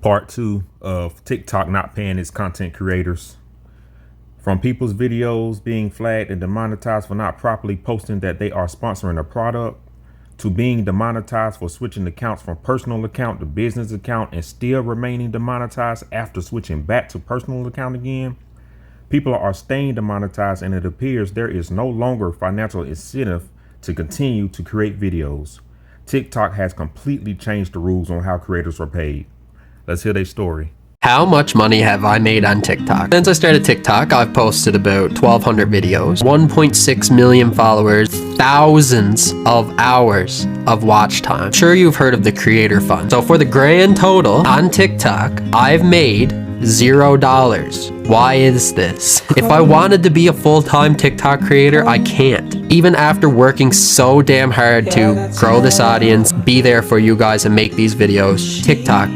Part two of TikTok not paying its content creators. From people's videos being flagged and demonetized for not properly posting that they are sponsoring a product, to being demonetized for switching accounts from personal account to business account and still remaining demonetized after switching back to personal account again. People are staying demonetized, and it appears there is no longer financial incentive to continue to create videos. TikTok has completely changed the rules on how creators are paid. Let's hear their story. How much money have I made on TikTok? Since I started TikTok, I've posted about 1,200 videos, 1.6 million followers, thousands of hours of watch time. I'm sure you've heard of the Creator Fund. So for the grand total on TikTok, I've made $0. Why is this? If I wanted to be a full-time TikTok creator, I can't. Even after working so damn hard to grow this audience, be there for you guys and make these videos, TikTok,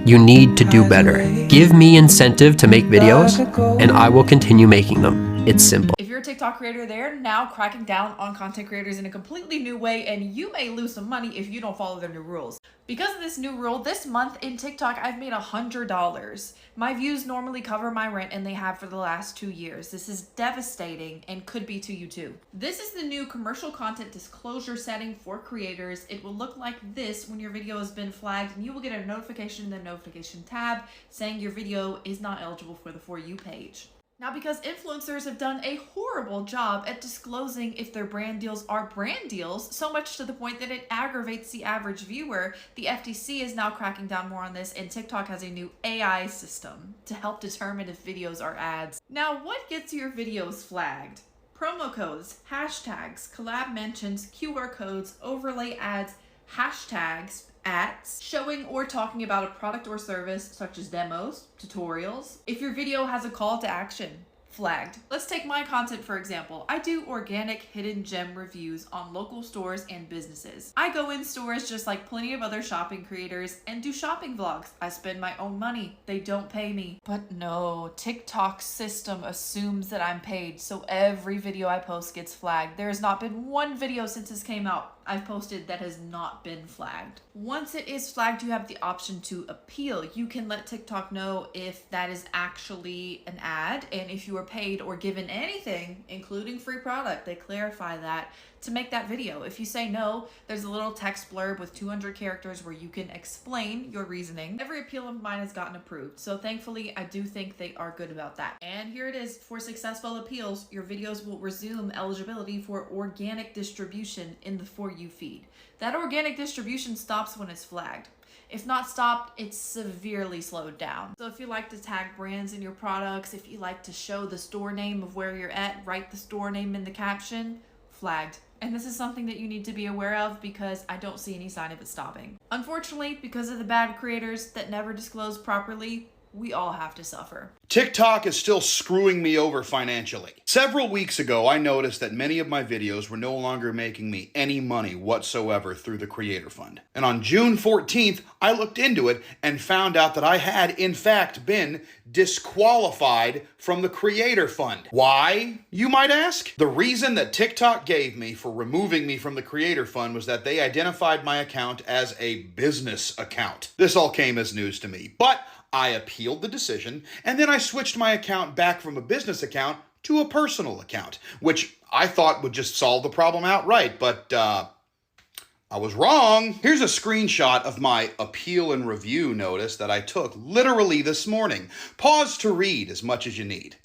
you need to do better. Give me incentive to make videos and I will continue making them. It's simple. If you're a TikTok creator, they're now cracking down on content creators in a completely new way, and you may lose some money if you don't follow their new rules. Because of this new rule, this month in TikTok, I've made $100. My views normally cover my rent, and they have for the last 2 years. This is devastating and could be to you too. This is the new commercial content disclosure setting for creators. It will look like this when your video has been flagged, and you will get a notification in the notification tab saying your video is not eligible for the For You page. Now, because influencers have done a horrible job at disclosing if their brand deals are brand deals, so much to the point that it aggravates the average viewer, the FTC is now cracking down more on this, and TikTok has a new AI system to help determine if videos are ads. Now, what gets your videos flagged? Promo codes, hashtags, collab mentions, QR codes, overlay ads, hashtags, ads, showing or talking about a product or service such as demos, tutorials. If your video has a call to action, flagged. Let's take my content for example. I do organic hidden gem reviews on local stores and businesses. I go in stores just like plenty of other shopping creators and do shopping vlogs. I spend my own money. They don't pay me. But no, TikTok's system assumes that I'm paid, so every video I post gets flagged. There has not been one video since this came out I've posted that has not been flagged. Once it is flagged, you have the option to appeal. You can let TikTok know if that is actually an ad and if you were paid or given anything, including free product. They clarify that to make that video. If you say no, there's a little text blurb with 200 characters where you can explain your reasoning. Every appeal of mine has gotten approved, so thankfully I do think they are good about that. And here it is. For successful appeals, your videos will resume eligibility for organic distribution in the For You feed. That organic distribution stops when it's flagged. If not stopped, it's severely slowed down. So if you like to tag brands in your products, if you like to show the store name of where you're at, write the store name in the caption, flagged. And this is something that you need to be aware of because I don't see any sign of it stopping. Unfortunately, because of the bad creators that never disclose properly, we all have to suffer. TikTok is still screwing me over financially. Several weeks ago, I noticed that many of my videos were no longer making me any money whatsoever through the Creator Fund. And on June 14th, I looked into it and found out that I had, in fact, been disqualified from the Creator Fund. Why, you might ask? The reason that TikTok gave me for removing me from the Creator Fund was that they identified my account as a business account. This all came as news to me, but I appealed the decision, and then I switched my account back from a business account to a personal account, which I thought would just solve the problem outright, but I was wrong. Here's a screenshot of my appeal and review notice that I took literally this morning. Pause to read as much as you need.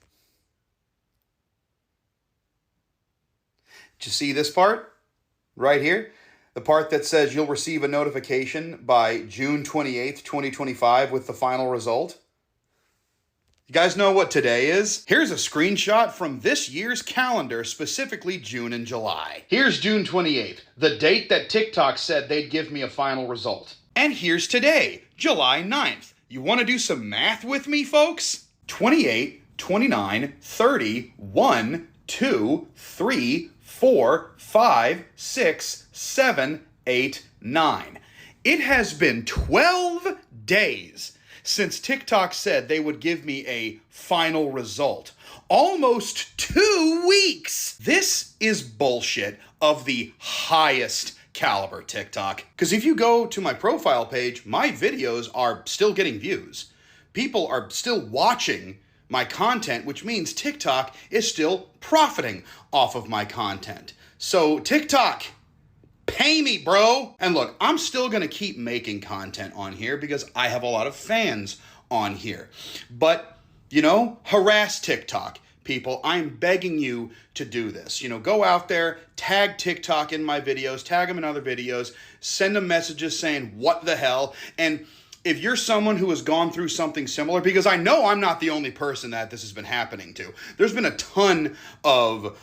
Did you see this part right here? The part that says you'll receive a notification by June 28th, 2025 with the final result. You guys know what today is? Here's a screenshot from this year's calendar, specifically June and July. Here's June 28th, the date that TikTok said they'd give me a final result. And here's today, July 9th. You want to do some math with me, folks? 28, 29, 30, 1, 2, 3, 4, 5, 6, 7, 8, 9. It has been 12 days since TikTok said they would give me a final result. Almost 2 weeks. This is bullshit of the highest caliber, TikTok. Because if you go to my profile page, my videos are still getting views. People are still watching my content, which means TikTok is still profiting off of my content. So TikTok, pay me, bro. And look, I'm still gonna keep making content on here because I have a lot of fans on here. But, harass TikTok. People, I'm begging you to do this. Go out there, tag TikTok in my videos, tag them in other videos, send them messages saying, what the hell? And if you're someone who has gone through something similar, because I know I'm not the only person that this has been happening to. There's been a ton of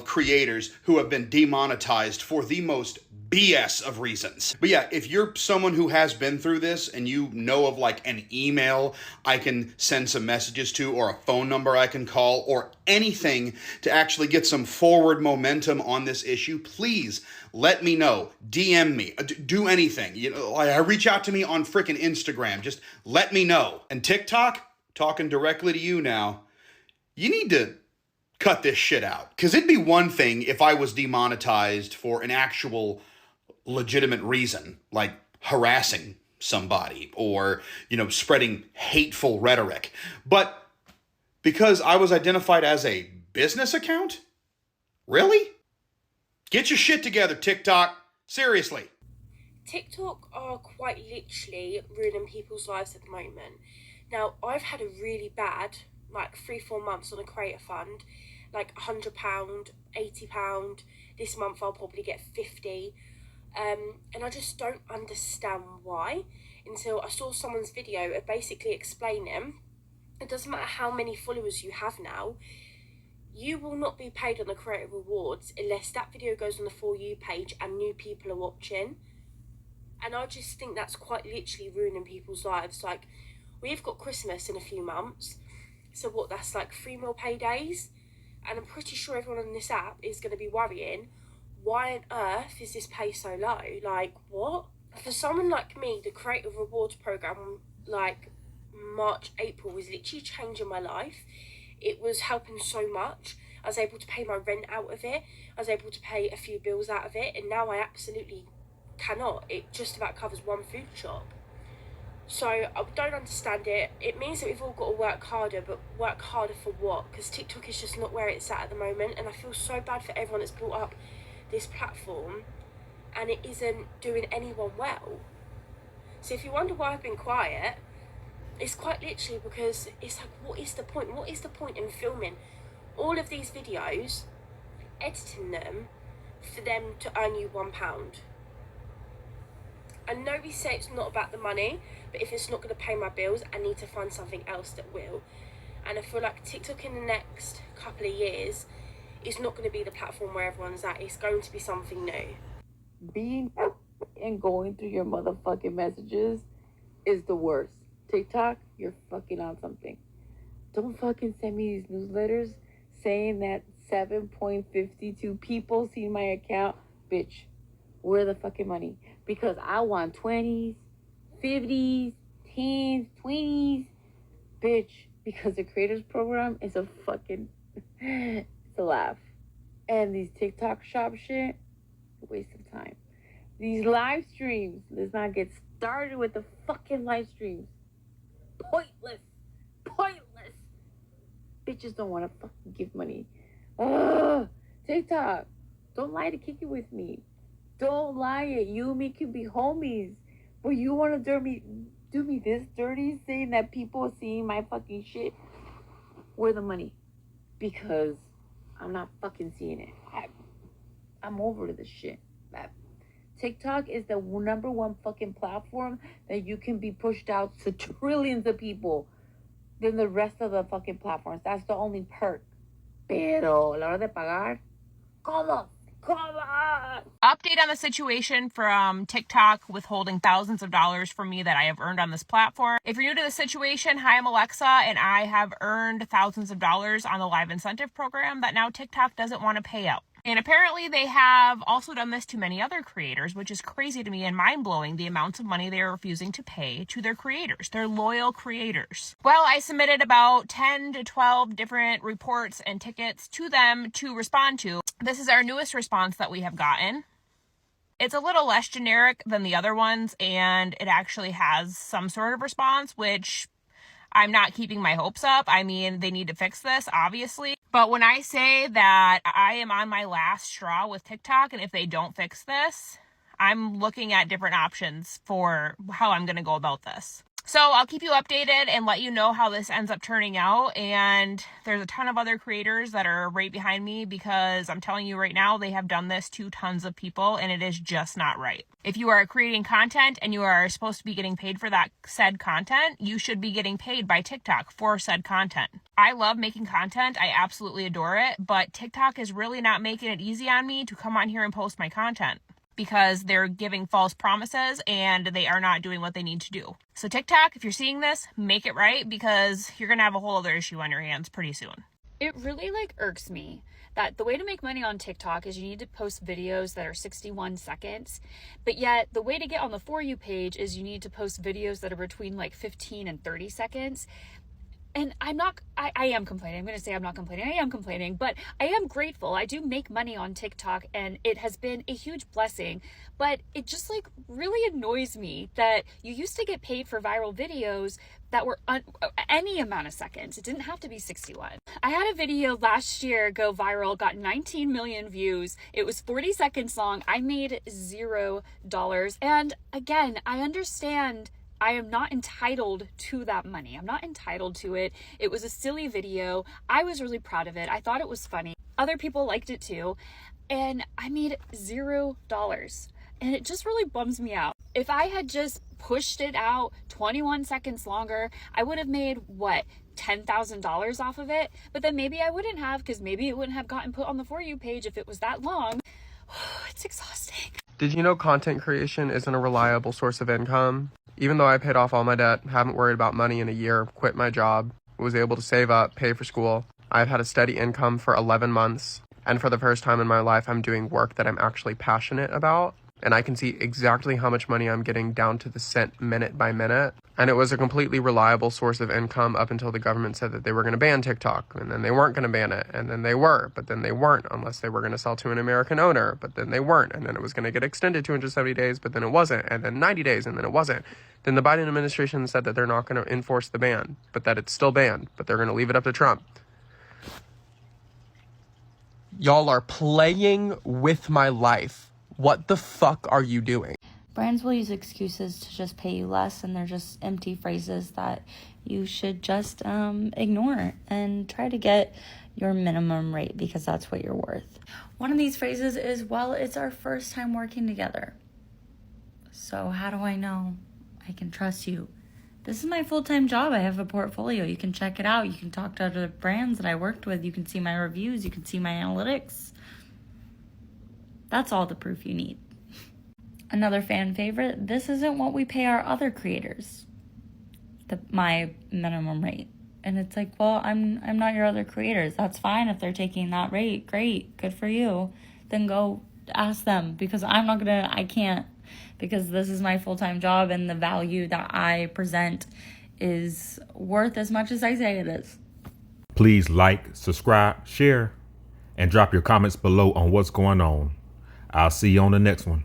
creators who have been demonetized for the most BS of reasons. But yeah, if you're someone who has been through this and you know of like an email I can send some messages to, or a phone number I can call, or anything to actually get some forward momentum on this issue, please let me know. DM me. Do anything. Reach out to me on freaking Instagram. Just let me know. And TikTok, talking directly to you now, you need to cut this shit out. Because it'd be one thing if I was demonetized for an actual legitimate reason, like harassing somebody or, spreading hateful rhetoric. But because I was identified as a business account? Really? Get your shit together, TikTok. Seriously. TikTok are quite literally ruining people's lives at the moment. Now, I've had a really bad, 3-4 months on a creator fund, like £100, £80. This month I'll probably get 50. And I just don't understand why, until I saw someone's video of basically explaining it doesn't matter how many followers you have now, you will not be paid on the creator rewards unless that video goes on the For You page and new people are watching. And I just think that's quite literally ruining people's lives. Like, we've got Christmas in a few months, so that's 3 more paydays, and I'm pretty sure everyone on this app is going to be worrying, why on earth is this pay so low? What? For someone like me, the creator rewards program, March, April, was literally changing my life. It was helping so much. I was able to pay my rent out of it. I was able to pay a few bills out of it, and now I absolutely cannot. It just about covers one food shop. So I don't understand it. It means that we've all got to work harder, but work harder for what? Because TikTok is just not where it's at the moment, and I feel so bad for everyone that's brought up this platform and it isn't doing anyone well. So if you wonder why I've been quiet, it's quite literally because it's what is the point? What is the point in filming all of these videos, editing them for them to earn you £1? I know we say it's not about the money, but if it's not going to pay my bills, I need to find something else that will. And I feel like TikTok in the next couple of years is not going to be the platform where everyone's at. It's going to be something new. Being and going through your motherfucking messages is the worst. TikTok, you're fucking on something. Don't fucking send me these newsletters saying that 7.52 people see my account. Bitch, where the fucking money? Because I want 20s, 50s, 10s, 20s. Bitch, because the creators program is a fucking, it's a laugh. And these TikTok shop shit, a waste of time. These live streams, let's not get started with the fucking live streams. Pointless. Bitches don't want to fucking give money. Ugh, TikTok, don't lie to kick it with me. Don't lie it. You and me could be homies. But you want to do me this dirty, saying that people are seeing my fucking shit? Where the money? Because I'm not fucking seeing it. I'm over this shit. TikTok is the #1 fucking platform that you can be pushed out to trillions of people than the rest of the fucking platforms. That's the only perk. Pero a la hora de pagar, ¿cómo? Update on the situation from TikTok withholding thousands of dollars from me that I have earned on this platform. If you're new to the situation, hi, I'm Alexa, and I have earned thousands of dollars on the live incentive program that now TikTok doesn't want to pay out. And apparently they have also done this to many other creators, which is crazy to me and mind-blowing, the amounts of money they are refusing to pay to their creators, their loyal creators. Well, I submitted about 10 to 12 different reports and tickets to them to respond to. This is our newest response that we have gotten. It's a little less generic than the other ones, and it actually has some sort of response, which I'm not keeping my hopes up. I mean, they need to fix this, obviously. But when I say that I am on my last straw with TikTok, and if they don't fix this, I'm looking at different options for how I'm going to go about this. So I'll keep you updated and let you know how this ends up turning out. And there's a ton of other creators that are right behind me, because I'm telling you right now, they have done this to tons of people and it is just not right. If you are creating content and you are supposed to be getting paid for that said content, you should be getting paid by TikTok for said content. I love making content. I absolutely adore it. But TikTok is really not making it easy on me to come on here and post my content, because they're giving false promises and they are not doing what they need to do. So TikTok, if you're seeing this, make it right, because you're going to have a whole other issue on your hands pretty soon. It really irks me that the way to make money on TikTok is you need to post videos that are 61 seconds, but yet the way to get on the For You page is you need to post videos that are between 15 and 30 seconds. And I am complaining. I'm going to say I'm not complaining. I am complaining, but I am grateful. I do make money on TikTok and it has been a huge blessing, but it just really annoys me that you used to get paid for viral videos that were any amount of seconds. It didn't have to be 61. I had a video last year go viral, got 19 million views. It was 40 seconds long. I made $0. And again, I understand I am not entitled to that money. I'm not entitled to it. It was a silly video. I was really proud of it. I thought it was funny. Other people liked it too. And I made $0. And it just really bums me out. If I had just pushed it out 21 seconds longer, I would have made, $10,000 off of it? But then maybe I wouldn't have, because maybe it wouldn't have gotten put on the For You page if it was that long. It's exhausting. Did you know content creation isn't a reliable source of income? Even though I paid off all my debt, haven't worried about money in a year, quit my job, was able to save up, pay for school, I've had a steady income for 11 months. And for the first time in my life, I'm doing work that I'm actually passionate about. And I can see exactly how much money I'm getting down to the cent, minute by minute. And it was a completely reliable source of income up until the government said that they were going to ban TikTok. And then they weren't going to ban it. And then they were. But then they weren't, unless they were going to sell to an American owner. But then they weren't. And then it was going to get extended 270 days. But then it wasn't. And then 90 days. And then it wasn't. Then the Biden administration said that they're not going to enforce the ban. But that it's still banned. But they're going to leave it up to Trump. Y'all are playing with my life. What the fuck are you doing? Brands will use excuses to just pay you less, and they're just empty phrases that you should just ignore and try to get your minimum rate, because that's what you're worth. One of these phrases is, well, it's our first time working together. So how do I know I can trust you? This is my full-time job. I have a portfolio. You can check it out. You can talk to other brands that I worked with. You can see my reviews. You can see my analytics. That's all the proof you need. Another fan favorite, this isn't what we pay our other creators, my minimum rate. And it's well, I'm not your other creators. That's fine if they're taking that rate. Great, good for you. Then go ask them, because I can't, because this is my full-time job and the value that I present is worth as much as I say it is. Please like, subscribe, share, and drop your comments below on what's going on. I'll see you on the next one.